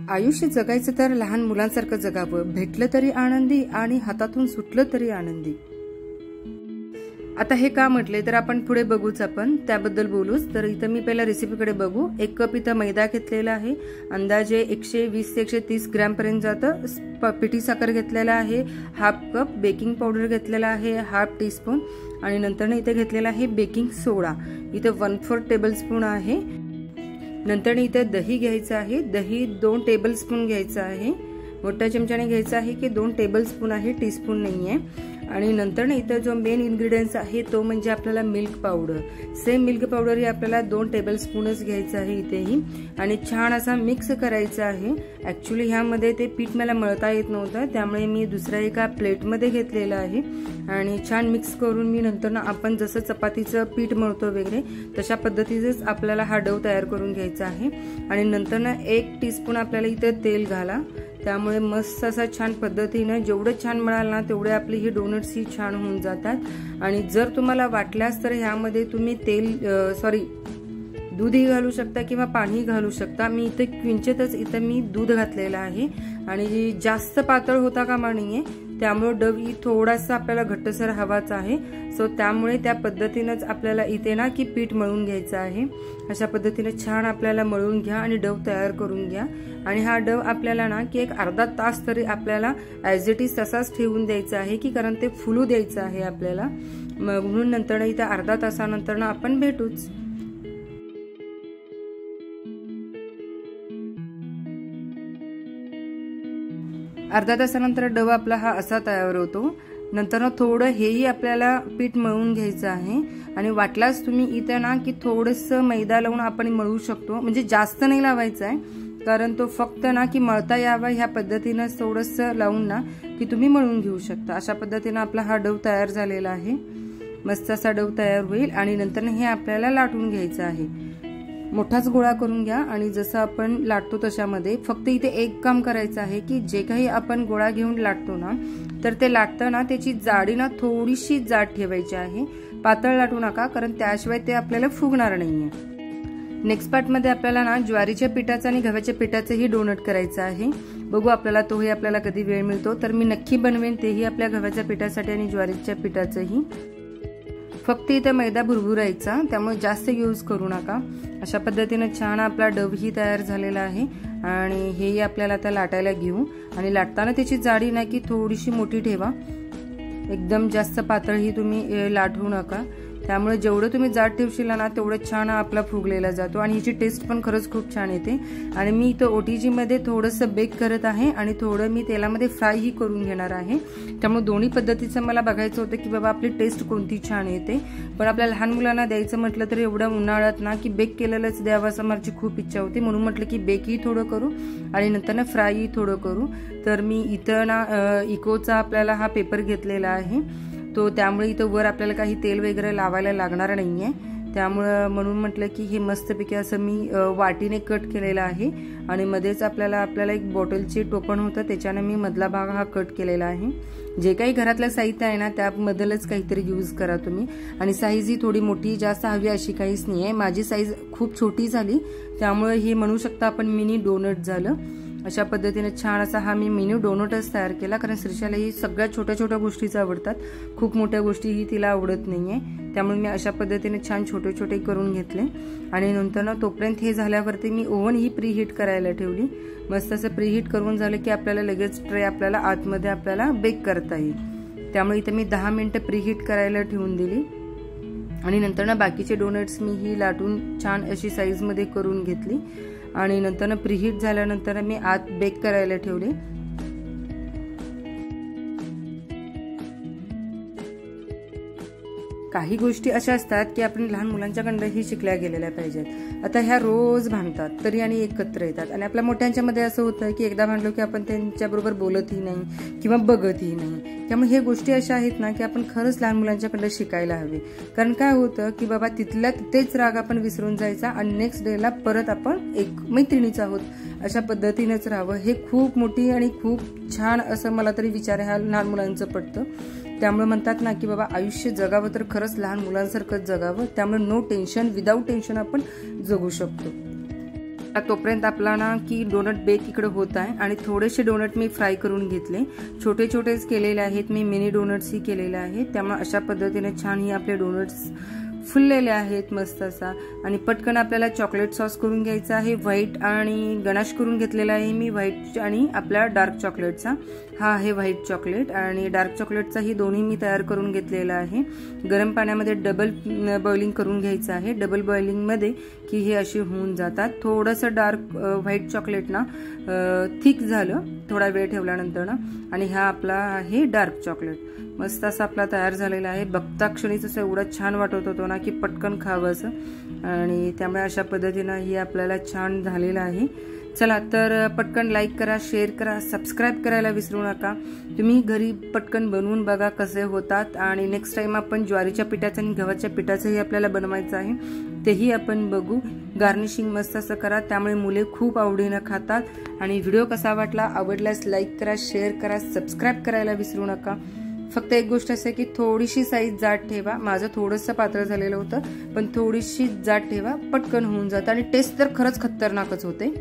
आयुष्य जगायचं तर लहान मुलांसारखं जगावं, भेटलं तरी आनंदी आणि हातातून सुटलं तरी आनंदी। आता हे का म्हटले तर आपण पुढे बघूच, आपण त्याबद्दल बोलूच। तर इथं मी पहिला रेसिपीकडे बघू। 1 कप इथं मैदा घेतलेला आहे, अंदाजे 120 ते 130 ग्रॅम पर्यंत जातं। पिठी साखर घेतलेला आहे, हाफ कप बेकिंग पावडर घेतलेला आहे, हाफ टीस्पून, आणि नंतर इथे घेतलेला आहे बेकिंग सोडा, इथं 1/4 टेबलस्पून आहे। नंतर इथे दही घ्यायचं आहे, दही 2 टेबलस्पून घ्यायचं आहे, मोठ्या चमच्याने घ्यायचं आहे की 2 टेबलस्पून आहे, टीस्पून नाहीये। आणि नंतर इथे जो मेन इन्ग्रेडियंट्स आहे तो म्हणजे आपल्याला milk powder. Same milk powder ही आपल्याला 2 टेबलस्पूनच घ्यायचं आहे इथेही, आणि छान असा मिक्स करायचा आहे। ऍक्च्युली ह्यामध्ये ते पीठ मला मळता येत नव्हतं, त्यामुळे मी दुसऱ्या एका प्लेटमध्ये घेतलेलं आहे आणि छान मिक्स करून मी नंतर आपण जसं चपातीचं पीठ मळतो वगैरे तशा पद्धतीनेच आपल्याला हा डो तयार करून घ्यायचा आहे। आणि नंतर 1 टीस्पून आपल्याला इथे तेल घाला, त्यामुळे मस्त असा छान पद्धतीने जेवढं छान मिळाल ना तेवढे आपली ही डोनट्स ही छान होऊन जातात। आणि जर तुम्हाला वाटल्यास तर ह्यामध्ये तुम्ही दूधही घालू शकता किंवा पाणी घालू शकता। मी इथे किंचितच इथे मी दूध घातलेलं आहे, आणि जास्त पातळ होता कामा नाहीये, त्यामुळे डव ही थोडासा आपल्याला घट्टसर हवाच आहे। सो त्यामुळे त्या पद्धतीनेच आपल्याला इथे ना की पीठ मळून घ्यायचं आहे। अशा पद्धतीने छान आपल्याला मळून घ्या आणि डव तयार करून घ्या। आणि हा डव आपल्याला ना की एक अर्धा तास तरी आपल्याला ॲज इट इज तसाच ठेवून द्यायचा आहे, की कारण ते फुलू द्यायचं आहे आपल्याला। म्हणून नंतर इथे अर्धा तासानंतर ना आपण भेटूच। अर्धा तासानंतर डव आपला हा असा तयार होतो। नंतर थोडं हेही आपल्याला पीठ मळून घ्यायचं आहे, आणि वाटल्यास तुम्ही इथे ना की थोडंसं मैदा लावून आपण मळू शकतो, म्हणजे जास्त नाही लावायचं आहे, कारण तो फक्त ना की मळता यावा ह्या पद्धतीनं थोडंसं लावून ना की तुम्ही मळून घेऊ शकता। अशा पद्धतीनं आपला हा डव तयार झालेला आहे, मस्त असा डव तयार होईल। आणि नंतर हे आपल्याला लाटून घ्यायचं आहे, मोठाच गोळा करून घ्या, आणि जसं आपण लाटतो तशामध्ये फक्त इथे एक काम करायचं आहे की जे काही आपण गोळा घेऊन लाटतो ना तर ते लाटताना त्याची जाडी ना थोडीशी जाड ठेवायची आहे, पातळ लाटू नका, कारण त्याशिवाय ते आपल्याला फुगणार नाहीये। नेक्स्ट पार्ट मध्ये आपल्याला ना ज्वारीच्या पिठाचं आणि गव्हाच्या पिठाचंही डोनट करायचं आहे। बघू आपल्याला तोही आपल्याला कधी वेळ मिळतो तर मी नक्की बनवेन तेही आपल्या गव्हाच्या पिठासाठी आणि ज्वारीच्या पिठाचंही। फक्त इथे मैदा भुरभुरायचा, त्यामुळे जास्त यूज करू नका। अशा पद्धतीने छान आपला डवही तयार झालेला आहे, आणि हेही आपल्याला आता लाटायला घेऊ। आणि लाटताना त्याची जाडी ना की थोडीशी मोठी ठेवा, एकदम जास्त पातळही तुम्ही लाटू नका, त्यामुळे जेवढं तुम्ही जाड ठेवशील ना तेवढं छान आपला फुगलेला जातो, आणि हिची टेस्ट पण खरंच खूप छान येते। आणि मी इथं ओटीजी मध्ये थोडंसं बेक करत आहे, आणि थोडं मी तेलामध्ये फ्रायही करून घेणार आहे, त्यामुळे दोन्ही पद्धतीचं मला बघायचं होतं की बाबा आपली टेस्ट कोणती छान येते। पण आपल्या लहान मुलांना द्यायचं म्हटलं तर एवढ्या उन्हाळ्यात ना की बेक केलेलंच द्यावं असं माझी खूप इच्छा होती, म्हणून म्हटलं की बेकही थोडं करू आणि नंतर ना फ्रायही थोडं करू। तर मी इथं ना इकोचा आपल्याला हा पेपर घेतलेला आहे, तो त्यामुळे इथं वर आपल्याला काही तेल वगैरे लावायला लागणार नाहीये, त्यामुळं म्हणून म्हटलं की हे मस्तपैकी असं मी वाटीने कट केलेलं आहे, आणि मध्येच आपल्याला एक बॉटलचे टोपण होतं त्याच्याने मी मधला भाग हा कट केलेला आहे। जे काही घरातलं साहित्य आहे ना त्यामधलंच काहीतरी यूज करा तुम्ही। आणि साईज ही थोडी मोठी जास्त हवी अशी काहीच नाही आहे, माझी साईज खूप छोटी झाली, त्यामुळे हे म्हणू शकता आपण मिनी डोनट झालं। अशा पद्धतीने छान असा हा मी मिनी डोनटच तयार केला, कारण श्रीशाला ही सगळ्या छोट्या छोट्या गोष्टीच आवडतात, खूप मोठ्या गोष्टी ही तिला आवडत नाहीये, त्यामुळे मी अशा पद्धतीने छान छोटे छोटे करून घेतले। आणि नंतर ना तोपर्यंत हे झाल्यावरती मी ओव्हन ही प्रीहीट करायला ठेवली। मस्त असं प्रीहीट करून झालं की आपल्याला लगेच ट्रे आपल्याला आतमध्ये आपल्याला बेक करता येईल, त्यामुळे इथे मी 10 मिनिटं प्रीहीट करायला ठेवून दिली। आणि नंतर ना बाकीचे डोनट्स मी ही लाटून छान अशी साईज मध्ये करून घेतली, आणि नंतर प्रीहीट झाल्यानंतर मी आत बेक करायला ठेवले। काही गोष्टी अशा असतात की आपण लहान मुलांच्याकडनंही शिकल्या गेलेल्या पाहिजेत। आता ह्या रोज भांडतात तरी आणि एकत्र येतात, आणि आपल्या मोठ्यांच्या मध्ये असं होतं की एकदा भांडलो की आपण त्यांच्याबरोबर बोलतही नाही किंवा बघतही नाही। त्यामुळे हे गोष्टी अशा आहेत ना की आपण खरंच लहान मुलांच्याकडनं शिकायला हवे, कारण काय होतं की बाबा तिथल्या तिथेच राग आपण विसरून जायचा, आणि नेक्स्ट डेला परत आपण एक मैत्रिणीच आहोत अशा पद्धतीनेच राहावं। हे खूप मोठी आणि खूप छान असं मला तरी विचार ह्या लहान मुलांचं पडतं। त्यामुळे म्हणतात ना की बाबा आयुष्य जगावं तर खरंच लहान मुलांसारखंच जगावं, त्यामुळे नो टेन्शन विदाऊट टेन्शन आपण जगू शकतो। तोपर्यंत आपला ना की डोनट बेक इकडे होत आहे आणि थोडेसे डोनट मी फ्राय करून घेतले. छोटे छोटेच केलेले आहेत मी, मिनी डोनट्सही केलेले आहेत. त्यामुळे अशा पद्धतीने छान ही आपले डोनट्स फुललेले आहेत मस्त असा. आणि पटकन आपल्याला चॉकलेट सॉस करून घ्यायचा आहे. व्हाईट आणि गनाश करून घेतलेला आहे मी, व्हाईट आणि आपला डार्क चॉकलेटचा. हा आहे व्हाईट चॉकलेट आणि डार्क चॉकलेटचा ही दोन्ही मी तयार करून घेतलेला आहे. गरम पाण्यामध्ये डबल बॉइलिंग करून घ्यायचं आहे. डबल बॉइलिंगमध्ये की हे असे होऊन जातात. थोडंसं डार्क व्हाईट चॉकलेट ना थिक झालं थोडा वेळ ठेवल्यानंतर ना, आणि हा आपला आहे डार्क चॉकलेट. मस्त असा आपला तयार झालेला आहे. बघता क्षणीच असं एवढा छान वाटत होतो ना की पटकन खावं असं, आणि त्यामुळे अशा पद्धतीनं ही आपल्याला छान झालेलं आहे. चला तर पटकन लाईक करा, शेअर करा, सबस्क्राईब करायला विसरू नका. तुम्ही घरी पटकन बनवून बघा कसे होतात. आणि नेक्स्ट टाइम आपण ज्वारीच्या पिठाचं आणि गव्हाच्या पिठाचंही आपल्याला बनवायचं आहे, तेही आपण बघू. गार्निशिंग मस्त असं करा, त्यामुळे मुले खूप आवडीनं खातात. आणि व्हिडिओ कसा वाटला, आवडल्यास लाईक करा, शेअर करा, सबस्क्राईब करायला विसरू नका. फक्त एक गोष्ट असं की थोडीशी साईज जाड ठेवा. माझं थोडंसं पातळ झालेलं होतं, पण थोडीशी जाड ठेवा, पटकन होऊन जातं आणि टेस्ट तर खरंच खतरनाकच होते.